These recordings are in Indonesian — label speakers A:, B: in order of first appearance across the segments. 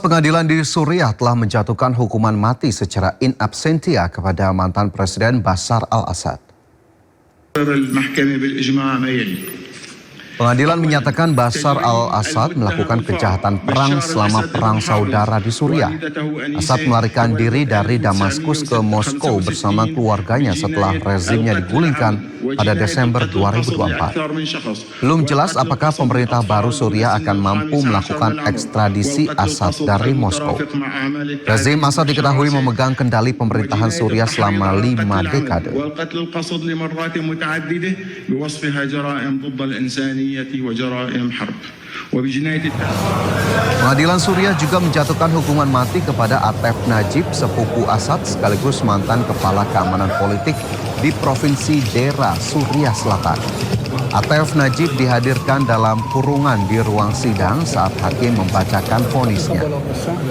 A: Pengadilan di Suriah telah menjatuhkan hukuman mati secara in absentia kepada mantan Presiden Bashar al-Assad. Pengadilan menyatakan Bashar al-Assad melakukan kejahatan perang selama perang saudara di Suriah. Assad melarikan diri dari Damaskus ke Moskow bersama keluarganya setelah rezimnya digulingkan pada Desember 2024. Belum jelas apakah pemerintah baru Suriah akan mampu melakukan ekstradisi Assad dari Moskow. Rezim Assad diketahui memegang kendali pemerintahan Suriah selama 5 dekade. Pengadilan Suriah juga menjatuhkan hukuman mati kepada Atef Najib, sepupu Assad sekaligus mantan kepala keamanan politik di Provinsi Dera, Suriah Selatan. Atef Najib dihadirkan dalam kurungan di ruang sidang saat hakim membacakan vonisnya.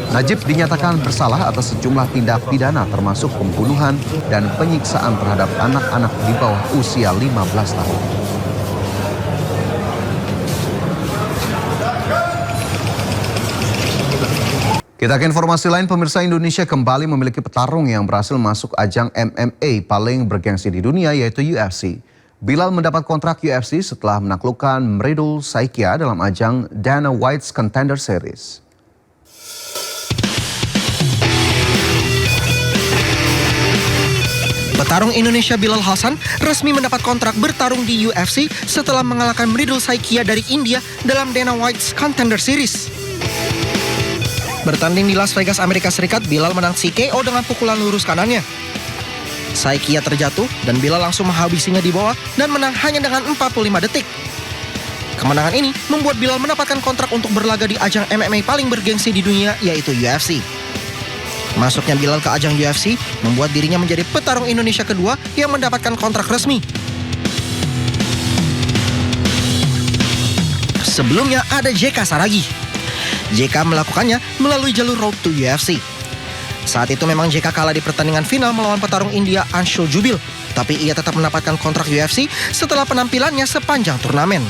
A: Najib dinyatakan bersalah atas sejumlah tindak pidana termasuk pembunuhan dan penyiksaan terhadap anak-anak di bawah usia 15 tahun. Kita ke informasi lain, pemirsa. Indonesia kembali memiliki petarung yang berhasil masuk ajang MMA paling bergengsi di dunia, yaitu UFC. Bilal mendapat kontrak UFC setelah menaklukkan Mridul Saikia dalam ajang Dana White's Contender Series.
B: Petarung Indonesia Bilal Hasan resmi mendapat kontrak bertarung di UFC setelah mengalahkan Mridul Saikia dari India dalam Dana White's Contender Series. Bertanding di Las Vegas, Amerika Serikat, Bilal menang TKO dengan pukulan lurus kanannya. Saikia terjatuh dan Bilal langsung menghabisinya di bawah dan menang hanya dengan 45 detik. Kemenangan ini membuat Bilal mendapatkan kontrak untuk berlaga di ajang MMA paling bergengsi di dunia, yaitu UFC. Masuknya Bilal ke ajang UFC membuat dirinya menjadi petarung Indonesia kedua yang mendapatkan kontrak resmi. Sebelumnya ada JK Saragi. JK melakukannya melalui jalur Road to UFC. Saat itu memang JK kalah di pertandingan final melawan petarung India Anshul Jubil, tapi ia tetap mendapatkan kontrak UFC setelah penampilannya sepanjang turnamen.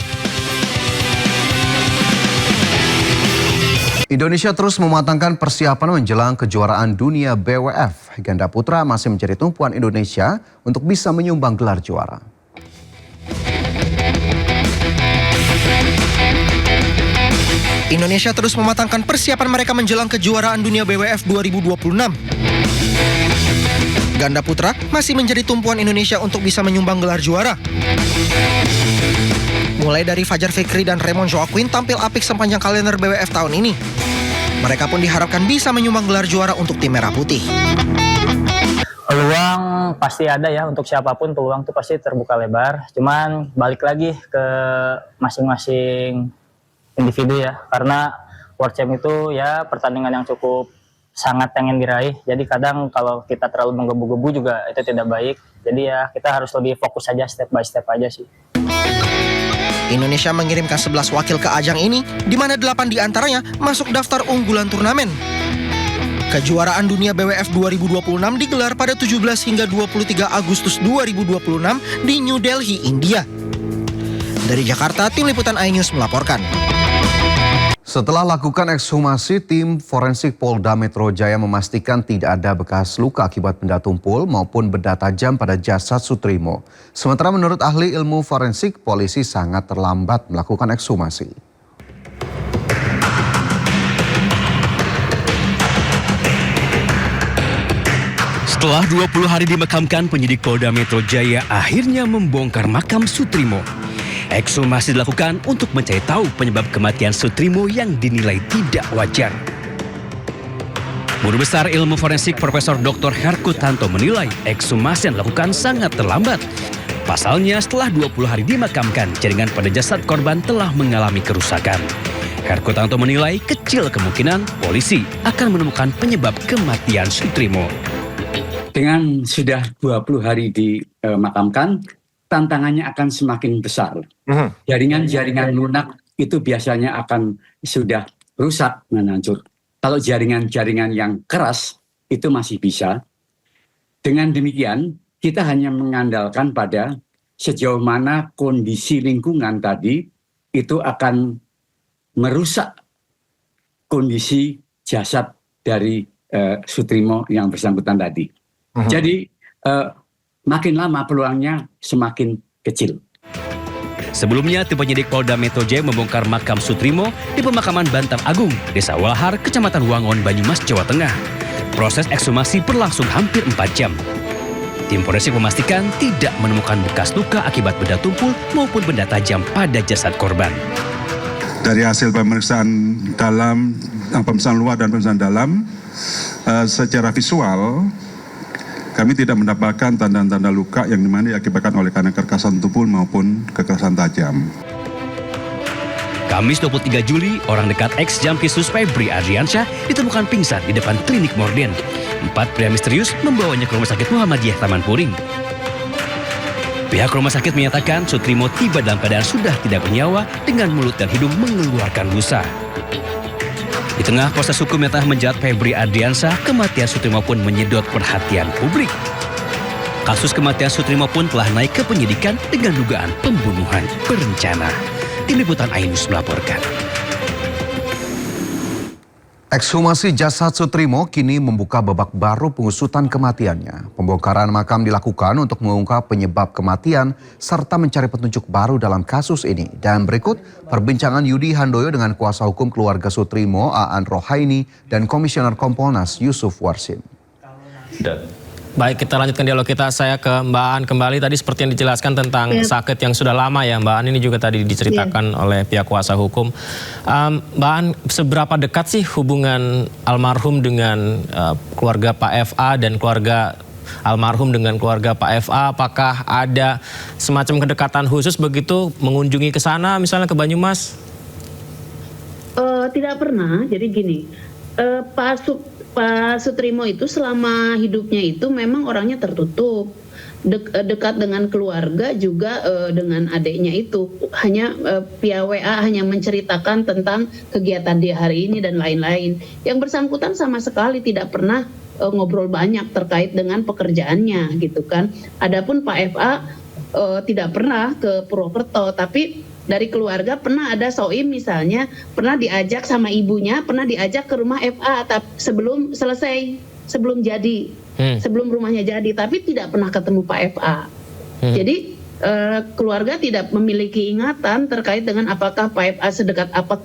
A: Indonesia terus mematangkan persiapan menjelang kejuaraan dunia BWF. Ganda putra masih menjadi tumpuan Indonesia untuk bisa menyumbang gelar juara.
B: Indonesia terus mematangkan persiapan mereka menjelang kejuaraan dunia BWF 2026. Ganda putra masih menjadi tumpuan Indonesia untuk bisa menyumbang gelar juara. Mulai dari Fajar Fikri dan Raymond Joaquin tampil apik sepanjang kalender BWF tahun ini. Mereka pun diharapkan bisa menyumbang gelar juara untuk tim Merah Putih.
C: Peluang pasti ada ya, untuk siapapun peluang itu pasti terbuka lebar. Cuman balik lagi ke masing-masing individu ya, karena World Champ itu ya pertandingan yang cukup sangat pengen diraih. Jadi kadang kalau kita terlalu menggebu-gebu juga itu tidak baik. Jadi ya kita harus lebih fokus saja, step by step aja sih.
B: Indonesia mengirimkan 11 wakil ke ajang ini, di mana 8 diantaranya masuk daftar unggulan turnamen. Kejuaraan dunia BWF 2026 digelar pada 17 hingga 23 Agustus 2026 di New Delhi, India. Dari Jakarta, tim liputan iNews melaporkan.
A: Setelah lakukan ekshumasi, tim forensik Polda Metro Jaya memastikan tidak ada bekas luka akibat benda tumpul maupun benda tajam pada jasad Sutrimo. Sementara menurut ahli ilmu forensik, polisi sangat terlambat melakukan ekshumasi.
D: Setelah 20 hari dimakamkan, penyidik Polda Metro Jaya akhirnya membongkar makam Sutrimo. Ekshumasi dilakukan untuk mencari tahu penyebab kematian Sutrimo yang dinilai tidak wajar. Guru Besar Ilmu Forensik Profesor Dr. Herkutanto menilai ekshumasi yang dilakukan sangat terlambat. Pasalnya setelah 20 hari dimakamkan, jaringan pada jasad korban telah mengalami kerusakan. Herkutanto menilai kecil kemungkinan polisi akan menemukan penyebab kematian Sutrimo.
E: Dengan sudah 20 hari dimakamkan, tantangannya akan semakin besar. Jaringan-jaringan lunak itu biasanya akan sudah rusak dan hancur. Kalau jaringan-jaringan yang keras itu masih bisa. Dengan demikian, kita hanya mengandalkan pada sejauh mana kondisi lingkungan tadi itu akan merusak kondisi jasad dari Sutrimo yang bersangkutan tadi. Jadi makin lama peluangnya semakin kecil.
D: Sebelumnya, tim penyidik Polda Metro Jaya membongkar makam Sutrimo di pemakaman Bantar Agung, Desa Walahar, Kecamatan Wangon, Banyumas, Jawa Tengah. Proses ekshumasi berlangsung hampir 4 jam. Tim forensik memastikan tidak menemukan bekas luka akibat benda tumpul maupun benda tajam pada jasad korban.
F: Dari hasil pemeriksaan dalam, pemeriksaan luar dan pemeriksaan dalam, secara visual kami tidak mendapatkan tanda-tanda luka yang dimana diakibatkan oleh karena kekerasan tumpul maupun kekerasan tajam.
D: Kamis 23 Juli, orang dekat ex-Jampisus Febri Adriansyah ditemukan pingsan di depan klinik Morden. 4 pria misterius membawanya ke Rumah Sakit Muhammadiyah Taman Puring. Pihak rumah sakit menyatakan Sutrimo tiba dalam keadaan sudah tidak bernyawa dengan mulut dan hidung mengeluarkan busa. Di tengah proses hukum yang telah menjerat Febri Adriansyah, kematian Sutrimo pun menyedot perhatian publik. Kasus kematian Sutrimo pun telah naik ke penyidikan dengan dugaan pembunuhan berencana. Tim Liputan Ainus melaporkan.
A: Ekshumasi jasad Sutrimo kini membuka babak baru pengusutan kematiannya. Pembongkaran makam dilakukan untuk mengungkap penyebab kematian serta mencari petunjuk baru dalam kasus ini. Dan berikut perbincangan Yudi Handoyo dengan kuasa hukum keluarga Sutrimo, Aan Rohaini, dan Komisioner Kompolnas Yusuf Warsim.
G: Baik, kita lanjutkan dialog kita. Saya ke Mbak Aan kembali. Tadi seperti yang dijelaskan tentang sakit yang sudah lama ya Mbak Aan, ini juga tadi diceritakan oleh pihak kuasa hukum. Mbak Aan, seberapa dekat sih hubungan almarhum dengan keluarga Pak FA dan keluarga almarhum dengan keluarga Pak FA? Apakah ada semacam kedekatan khusus begitu mengunjungi ke sana misalnya ke Banyumas?
H: Tidak pernah. Jadi gini, Pak Sutrimo itu selama hidupnya itu memang orangnya tertutup, dekat dengan keluarga juga dengan adiknya itu. Hanya via WA hanya menceritakan tentang kegiatan dia hari ini dan lain-lain. Yang bersangkutan sama sekali tidak pernah ngobrol banyak terkait dengan pekerjaannya gitu kan. Adapun Pak FA tidak pernah ke Purwokerto, tapi dari keluarga pernah ada Soim misalnya, pernah diajak sama ibunya, pernah diajak ke rumah FA sebelum selesai, sebelum jadi, sebelum rumahnya jadi, tapi tidak pernah ketemu Pak FA. Jadi keluarga tidak memiliki ingatan terkait dengan apakah Pak FA sedekat apa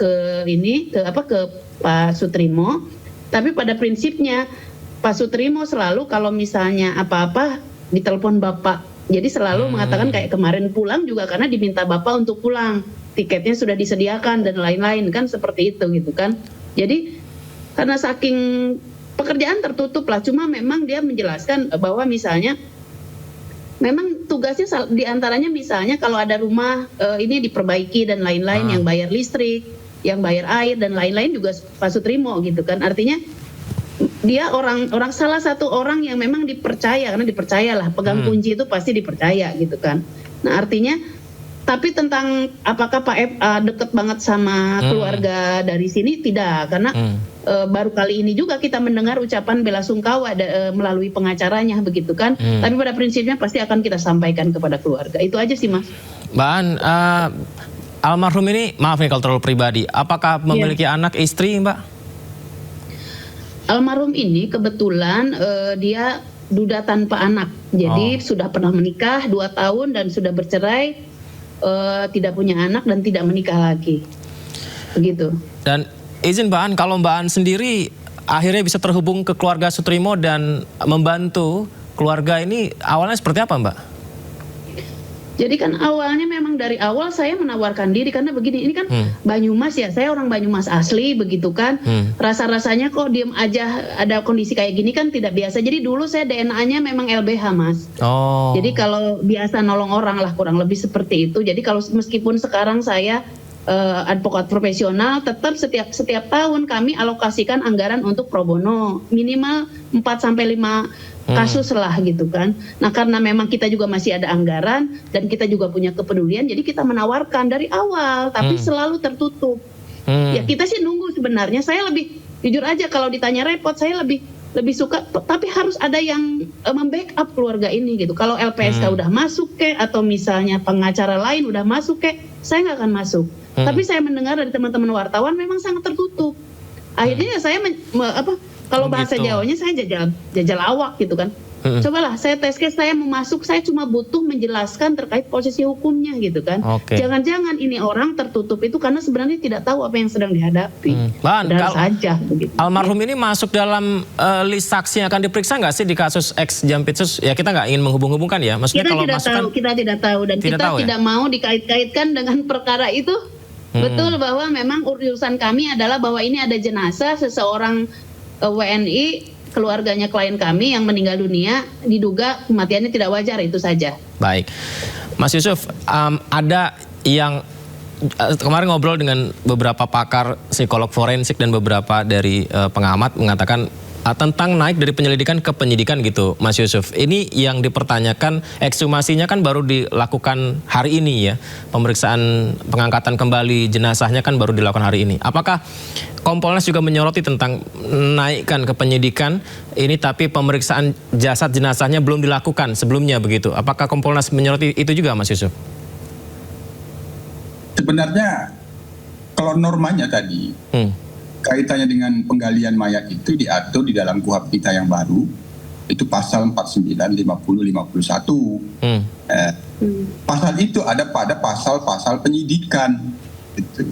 H: ke Pak Sutrimo. Tapi pada prinsipnya Pak Sutrimo selalu kalau misalnya apa-apa ditelepon Bapak. Jadi selalu mengatakan kayak kemarin pulang juga karena diminta Bapak untuk pulang. Tiketnya sudah disediakan dan lain-lain kan seperti itu gitu kan. Jadi karena saking pekerjaan tertutup lah. Cuma memang dia menjelaskan bahwa misalnya memang tugasnya diantaranya misalnya kalau ada rumah ini diperbaiki dan lain-lain, yang bayar listrik, yang bayar air dan lain-lain juga Pak Sutrimo gitu kan. Artinya dia orang salah satu orang yang memang dipercaya, karena dipercayalah pegang kunci itu pasti dipercaya gitu kan. Nah artinya tapi tentang apakah Pak FA deket banget sama keluarga dari sini tidak, karena baru kali ini juga kita mendengar ucapan bela sungkawa melalui pengacaranya begitu kan. Tapi pada prinsipnya pasti akan kita sampaikan kepada keluarga. Itu aja sih Mas.
G: Mbak Aan, almarhum ini maaf nih kalau terlalu pribadi, apakah memiliki anak istri Mbak?
H: Almarhum ini kebetulan dia duda tanpa anak, jadi sudah pernah menikah 2 tahun dan sudah bercerai, tidak punya anak dan tidak menikah lagi, begitu. Dan
G: izin Mbak Aan, kalau Mbak Aan sendiri akhirnya bisa terhubung ke keluarga Sutrimo dan membantu keluarga ini, awalnya seperti apa Mbak?
H: Jadi kan awalnya memang dari awal saya menawarkan diri karena begini, ini kan Banyumas ya, saya orang Banyumas asli begitu kan. Rasa-rasanya kok diem aja ada kondisi kayak gini kan tidak biasa. Jadi dulu saya DNA-nya memang LBH Mas. Jadi kalau biasa nolong orang lah kurang lebih seperti itu. Jadi kalau meskipun sekarang saya advokat profesional, tetap setiap tahun kami alokasikan anggaran untuk pro bono minimal 4-5 kasus lah gitu kan. Nah karena memang kita juga masih ada anggaran dan kita juga punya kepedulian, jadi kita menawarkan dari awal, tapi selalu tertutup. Ya kita sih nunggu sebenarnya. Saya lebih jujur aja kalau ditanya repot, saya lebih suka, tapi harus ada yang membackup keluarga ini gitu. Kalau LPSK udah masuk atau misalnya pengacara lain udah masuk saya nggak akan masuk. Tapi saya mendengar dari teman-teman wartawan memang sangat tertutup. Akhirnya saya kalau bahasa
G: gitu.
H: Jawanya saya jajal awak gitu kan. Cobalah saya tes case, saya mau masuk, saya cuma butuh menjelaskan terkait posisi hukumnya gitu kan.
G: Oke.
H: Jangan-jangan ini orang tertutup itu karena sebenarnya tidak tahu apa yang sedang dihadapi. Padahal saja begitu.
G: Almarhum ini masuk dalam list saksi yang akan diperiksa nggak sih di kasus ex Jampitsus? Ya kita nggak ingin menghubung-hubungkan ya. Maksudnya
H: Kita
G: kalau
H: tidak
G: masuk
H: tahu, kita tidak tahu dan
G: tidak
H: kita
G: tahu ya?
H: tidak mau dikait-kaitkan dengan perkara itu. Betul bahwa memang urusan kami adalah bahwa ini ada jenazah seseorang WNI, keluarganya klien kami yang meninggal dunia, diduga kematiannya tidak wajar, itu saja.
G: Baik, Mas Yusuf, ada yang kemarin ngobrol dengan beberapa pakar psikolog forensik dan beberapa dari pengamat mengatakan tentang naik dari penyelidikan ke penyidikan gitu, Mas Yusuf. Ini yang dipertanyakan, ekshumasinya kan baru dilakukan hari ini ya. Pemeriksaan pengangkatan kembali jenazahnya kan baru dilakukan hari ini. Apakah Kompolnas juga menyoroti tentang naikkan ke penyidikan ini tapi pemeriksaan jasad jenazahnya belum dilakukan sebelumnya begitu? Apakah Kompolnas menyoroti itu juga, Mas Yusuf?
I: Sebenarnya kalau normanya tadi kaitannya dengan penggalian mayat itu diatur di dalam KUHP kita yang baru, itu pasal 49, 50, 51. Pasal itu ada pada pasal-pasal penyidikan, gitu.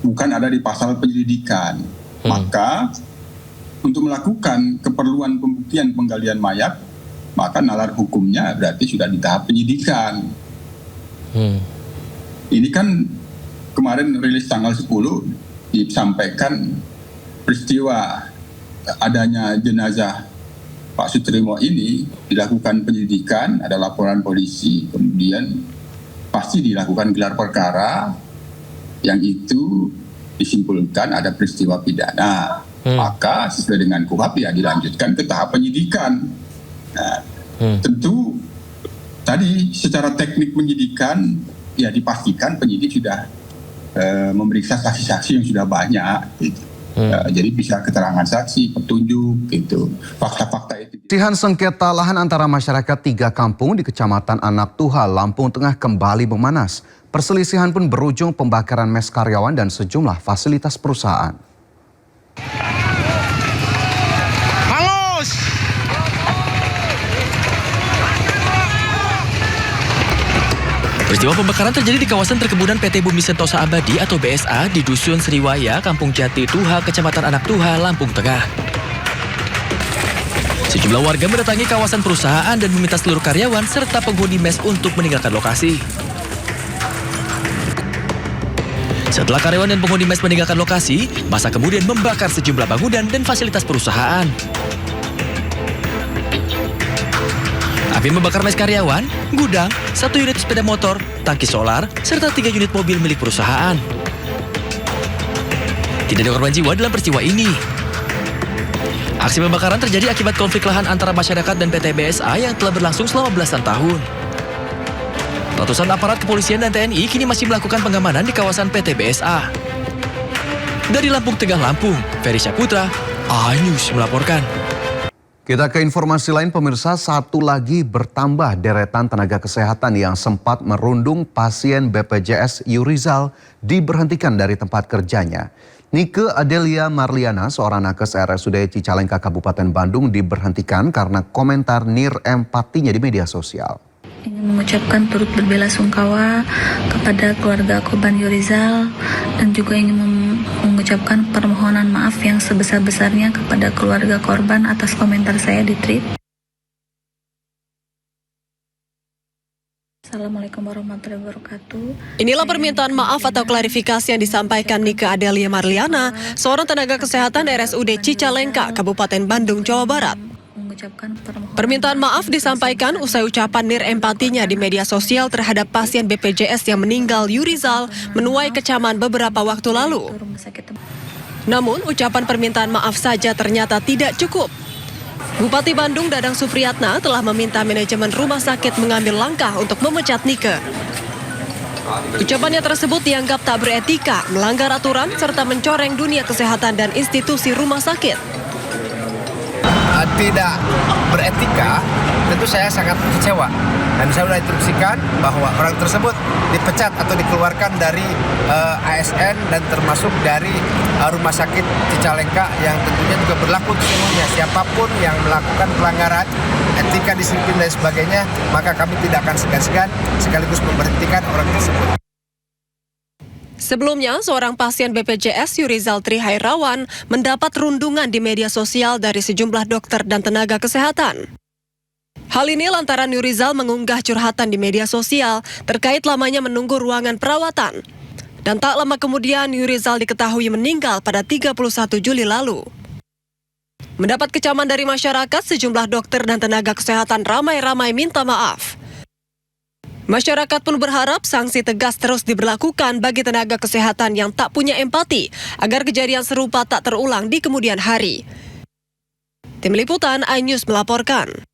I: Bukan ada di pasal penyelidikan. Maka untuk melakukan keperluan pembuktian penggalian mayat, maka nalar hukumnya berarti sudah di tahap penyidikan. Ini kan kemarin rilis tanggal 10 disampaikan peristiwa adanya jenazah Pak Sutrimo ini dilakukan penyidikan, ada laporan polisi, kemudian pasti dilakukan gelar perkara yang itu disimpulkan ada peristiwa pidana. Maka sesuai dengan KUHP ya dilanjutkan ke tahap penyidikan. Nah, tentu tadi secara teknik penyidikan ya dipastikan penyidik sudah memeriksa saksi-saksi yang sudah banyak gitu. Jadi bisa keterangan saksi, petunjuk gitu, fakta-fakta itu.
A: Perselisihan sengketa lahan antara masyarakat 3 kampung di Kecamatan Anak Tuha, Lampung Tengah kembali memanas. Perselisihan pun berujung pembakaran mes karyawan dan sejumlah fasilitas perusahaan.
J: Peristiwa pembakaran terjadi di kawasan perkebunan PT Bumi Sentosa Abadi atau BSA di Dusun Sriwaya, Kampung Jati Tuha, Kecamatan Anak Tuha, Lampung Tengah. Sejumlah warga mendatangi kawasan perusahaan dan meminta seluruh karyawan serta penghuni mes untuk meninggalkan lokasi. Setelah karyawan dan penghuni mes meninggalkan lokasi, massa kemudian membakar sejumlah bangunan dan fasilitas perusahaan. Api membakar mes karyawan, gudang, 1 unit sepeda motor, tangki solar, serta 3 unit mobil milik perusahaan. Tidak ada korban jiwa dalam peristiwa ini. Aksi pembakaran terjadi akibat konflik lahan antara masyarakat dan PT BSA yang telah berlangsung selama belasan tahun. Ratusan aparat kepolisian dan TNI kini masih melakukan pengamanan di kawasan PT BSA. Dari Lampung Tengah, Lampung, Ferry Syaputra, iNews melaporkan.
A: Kita ke informasi lain, pemirsa. Satu lagi bertambah deretan tenaga kesehatan yang sempat merundung pasien BPJS Yurizal diberhentikan dari tempat kerjanya. Nike Adelia Marliana, seorang nakes RSUD Cicalengka Kabupaten Bandung, diberhentikan karena komentar nirempatinya di media sosial.
K: Ingin mengucapkan turut berbelasungkawa kepada keluarga korban Yurizal dan juga ingin mengucapkan permohonan maaf yang sebesar-besarnya kepada keluarga korban atas komentar saya di tweet. Assalamualaikum warahmatullahi wabarakatuh.
L: Inilah permintaan maaf atau klarifikasi yang disampaikan Nike Adelia Marliana, seorang tenaga kesehatan RSUD Cicalengka, Kabupaten Bandung, Jawa Barat. Permintaan maaf disampaikan usai ucapan nirempatinya di media sosial terhadap pasien BPJS yang meninggal Yurizal menuai kecaman beberapa waktu lalu. Namun, ucapan permintaan maaf saja ternyata tidak cukup. Bupati Bandung Dadang Supriyatna telah meminta manajemen rumah sakit mengambil langkah untuk memecat Nike. Ucapannya tersebut dianggap tak beretika, melanggar aturan, serta mencoreng dunia kesehatan dan institusi rumah sakit.
M: tidak beretika, tentu saya sangat kecewa. Dan saya sudah instruksikan bahwa orang tersebut dipecat atau dikeluarkan dari ASN dan termasuk dari Rumah Sakit Cicalengka, yang tentunya juga berlaku untuk semuanya. Siapapun yang melakukan pelanggaran etika, disiplin dan sebagainya, maka kami tidak akan segan-segan sekaligus memberhentikan orang tersebut.
L: Sebelumnya, seorang pasien BPJS Yurizal Trihairawan mendapat rundungan di media sosial dari sejumlah dokter dan tenaga kesehatan. Hal ini lantaran Yurizal mengunggah curhatan di media sosial terkait lamanya menunggu ruangan perawatan. Dan tak lama kemudian Yurizal diketahui meninggal pada 31 Juli lalu. Mendapat kecaman dari masyarakat, sejumlah dokter dan tenaga kesehatan ramai-ramai minta maaf. Masyarakat pun berharap sanksi tegas terus diberlakukan bagi tenaga kesehatan yang tak punya empati agar kejadian serupa tak terulang di kemudian hari. Tim Liputan iNews melaporkan.